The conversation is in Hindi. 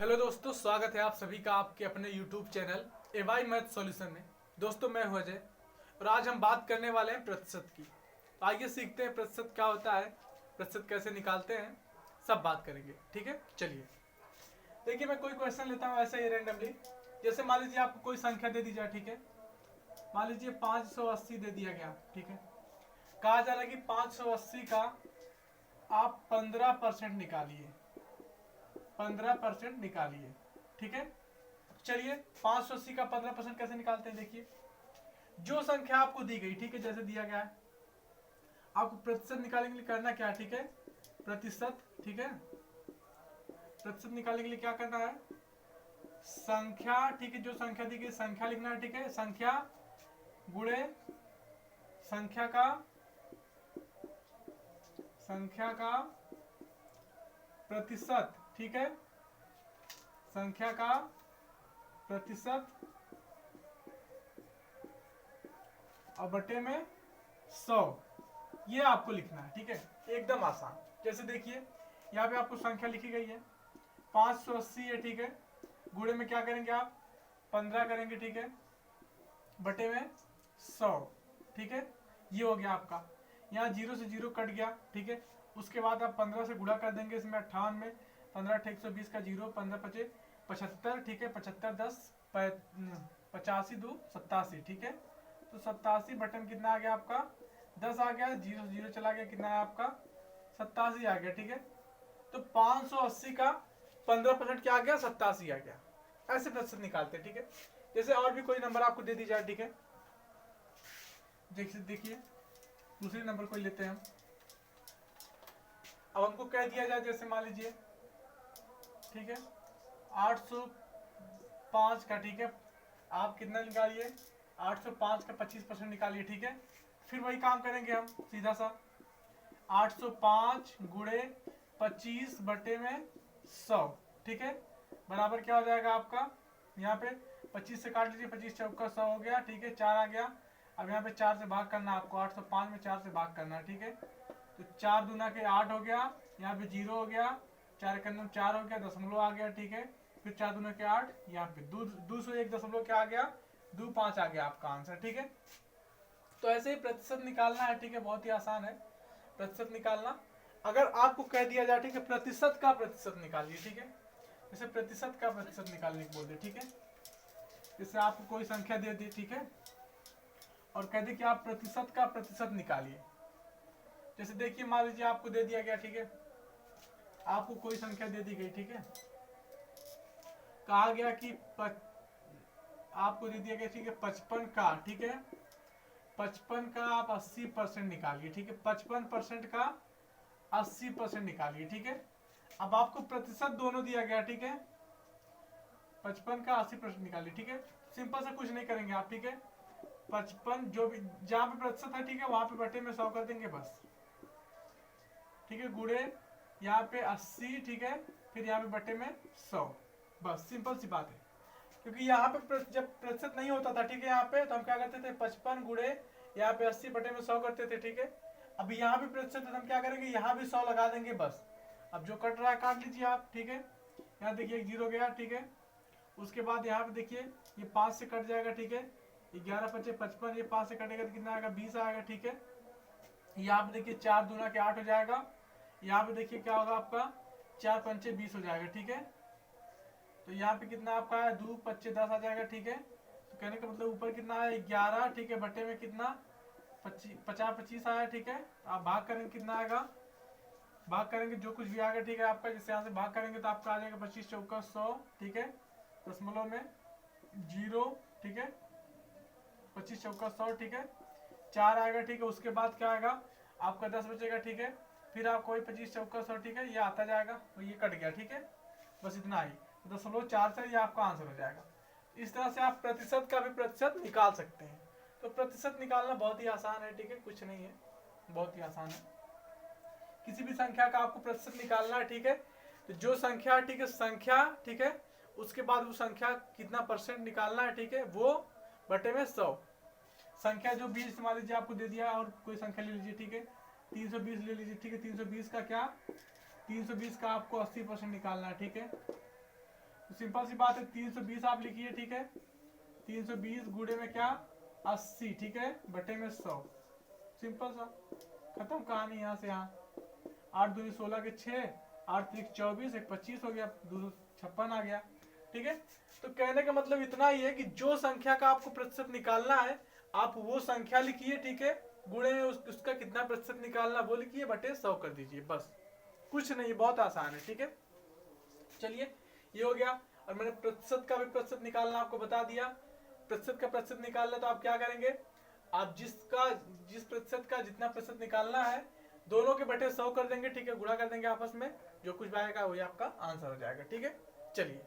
हेलो दोस्तों, स्वागत है आप सभी का आपके अपने YouTube चैनल एवाई मैथ सॉल्यूशन में। दोस्तों, मैं हूं अजय और आज हम बात करने वाले हैं प्रतिशत की। तो आइए सीखते हैं प्रतिशत क्या होता है, प्रतिशत कैसे निकालते हैं, सब बात करेंगे। ठीक है, चलिए। देखिए, मैं कोई क्वेश्चन लेता हूँ ऐसे ही रैंडमली। जैसे मान लीजिए आपको कोई संख्या दे दी जाए, ठीक है। मान लीजिए 580 दे दिया गया, ठीक है। कहा जा रहा है कि 580 का आप 15% निकालिए, 15% निकालिए, ठीक है। चलिए, 580 का 15% कैसे निकालते हैं। देखिए, जो संख्या आपको दी गई, ठीक है, जैसे दिया गया है, आपको प्रतिशत निकालने के लिए करना क्या है, ठीक है, प्रतिशत, ठीक है। प्रतिशत निकालने के लिए क्या करना है, संख्या, ठीक है, जो संख्या दी गई संख्या लिखना है, ठीक है। संख्या गुणे संख्या का प्रतिशत, ठीक है, संख्या का प्रतिशत और बटे में 100, ये आपको लिखना है, ठीक है। एकदम आसान। जैसे देखिए, यहाँ पे आपको संख्या लिखी गई है 580 है, ठीक है। गुणे में क्या करेंगे आप, 15 करेंगे, ठीक है, बटे में 100, ठीक है। ये हो गया आपका। यहाँ 0 से 0 कट गया, ठीक है। उसके बाद आप 15 से गुणा कर देंगे इसमें 58 में, 15 × 120 का 0, 15 × 5 75, ठीक है। 75 10 85 2 87, ठीक है। तो 87 बटन कितना आ गया आपका, 10 आ गया। 0 से 0 चला गया, कितना है आपका 87 आ गया, ठीक है। तो 580 का 15% क्या आ गया, 87 आ गया। ऐसे प्रतिशत निकालते हैं, ठीक है। जैसे और भी कोई नंबर आपको दे दी जाए, ठीक है। देखिए, दूसरे नंबर को लेते हैं हम। अब हमको कह दिया जाए, जैसे मान लीजिए, ठीक है, 805 का, ठीक है, आप कितना निकालिए, 805 का 25% निकालिए, ठीक है। फिर वही काम करेंगे हम सीधा सा, 805 गुणे 25 बटे में 100, ठीक है, बराबर क्या हो जाएगा आपका, यहाँ पे 25 से काट लीजिए, 25 चौका 100 हो गया, ठीक है, 4 आ गया। अब यहाँ पे 4 से भाग करना आपको, 805 में 4 से भाग करना है, ठीक है। तो 4 दूना के 8 हो गया, यहाँ पे 0 हो गया, 4 के अंदर 4 हो गया, दशमलव आ गया, ठीक है। फिर 4 दूना के 8, यहाँ पे 201 दशमलव क्या आ गया, 25 आ गया आपका आंसर, ठीक है। तो ऐसे ही प्रतिशत निकालना है, ठीक है, बहुत ही आसान है प्रतिशत निकालना। अगर आपको कह दिया जाए, ठीक है, प्रतिशत का प्रतिशत निकालिए, ठीक है। जैसे प्रतिशत का प्रतिशत निकालने को बोलते, ठीक है। जैसे आपको कोई संख्या दे दी, ठीक है, और कह दे कि आप प्रतिशत का प्रतिशत निकालिए। जैसे देखिए, मान लीजिए आपको दे दिया गया, ठीक है, आपको कोई संख्या दे दी गई, ठीक है। कहा गया कि आपको दे दिया गया, ठीक है, 55 का, ठीक है, 55 का आप 80% निकालिए, ठीक है। 55% का 80% निकालिए, ठीक है। अब आपको प्रतिशत दोनों दिया गया, ठीक है, 55 का 80% निकालिए, ठीक है। सिंपल से कुछ नहीं करेंगे आप, ठीक है। 55 जो भी जहां पे प्रतिशत है, ठीक है, वहां पे बटे में 100 कर देंगे बस, ठीक है। गुणे यहाँ पे 80, ठीक है, फिर यहाँ पे बटे में 100, बस सिंपल सी बात है। क्योंकि यहाँ पे जब प्रतिशत नहीं होता था, ठीक है, यहाँ पे तो हम क्या करते थे, 55 गुणे यहाँ पे 80 बटे में 100 करते थे, ठीक है। अब यहाँ भी प्रतिशत है, हम क्या करेंगे, यहाँ भी 100 लगा देंगे बस। अब जो कट रहा है काट लीजिए आप, ठीक है। यहाँ देखिए 1 0 गया, ठीक है। उसके बाद यहाँ पे देखिए ये 5 से कट जाएगा, ठीक है। 11 × 5 = 55, ये 5 से कटेगा तो कितना आएगा, 20 आएगा, ठीक है। यहाँ पे देखिए 4 दूना के 8 हो जाएगा। यहाँ पे देखिए क्या होगा आपका, 4 × 5 = 20 हो जाएगा, ठीक है। तो यहाँ पे कितना आपका है, 2 × 5 = 10 आ जाएगा, ठीक है। तो कहने का मतलब ऊपर कितना है, 11, ठीक है, बटे में कितना 25 आया, ठीक है। आप भाग करेंगे कितना आएगा, भाग करेंगे जो कुछ भी आएगा, ठीक है, आपका जैसे यहाँ से भाग करेंगे तो आपका आ जाएगा 25 चौका 100, ठीक है, दशमलव में 0, ठीक है, 25 चौका 100, ठीक है, 4 आएगा, ठीक है। उसके बाद क्या आएगा आपका 10 बचेगा, ठीक है। फिर आपको वही 25 चौका 100, ठीक है, ये आता जाएगा, तो ये कट गया, ठीक है, बस इतना ही, 0.4 से ये आपका आंसर हो जाएगा। इस तरह से आप प्रतिशत का भी प्रतिशत निकाल सकते हैं। तो प्रतिशत निकालना बहुत ही आसान है, ठीक है, कुछ नहीं है, बहुत ही आसान है। किसी भी संख्या का आपको प्रतिशत निकालना है, ठीक है। तो जो संख्या, ठीक है, संख्या, ठीक है, उसके बाद वो संख्या कितना परसेंट निकालना है, ठीक है, वो बटे में 100। संख्या जो 20 मान लीजिए आपको दे दिया, और कोई संख्या ले लीजिए, ठीक है, 320 ले लीजिए, ठीक है। 320 का क्या, 320 का आपको 80% निकालना है, ठीक है। सिंपल सी बात है, 320 आप लिखिए, ठीक है। 320 गुणे में क्या 80, ठीक है, बटे में 100। सिंपल सा, खत्म कहानी। यहाँ से यहाँ 8 दूनी 16 के 6, 8 त्रिक 24, 1 25 हो गया, 256 आ गया, ठीक है। तो कहने का मतलब इतना ही है कि जो संख्या का आपको प्रतिशत निकालना है आप वो संख्या लिखिए, ठीक है, गुणे में उसका कितना प्रतिशत निकालना वो लिखिए, बटे 100 कर दीजिए, बस, कुछ नहीं, बहुत आसान है, ठीक है। चलिए ये हो गया। और मैंने प्रतिशत का भी प्रतिशत निकालना आपको बता दिया। प्रतिशत का प्रतिशत निकालना तो आप क्या करेंगे, आप जिस प्रतिशत का जितना प्रतिशत निकालना है दोनों के बटे 100 कर देंगे, ठीक है, गुणा कर देंगे आपस में, जो कुछ आएगा वही आपका आंसर हो जाएगा, ठीक है। चलिए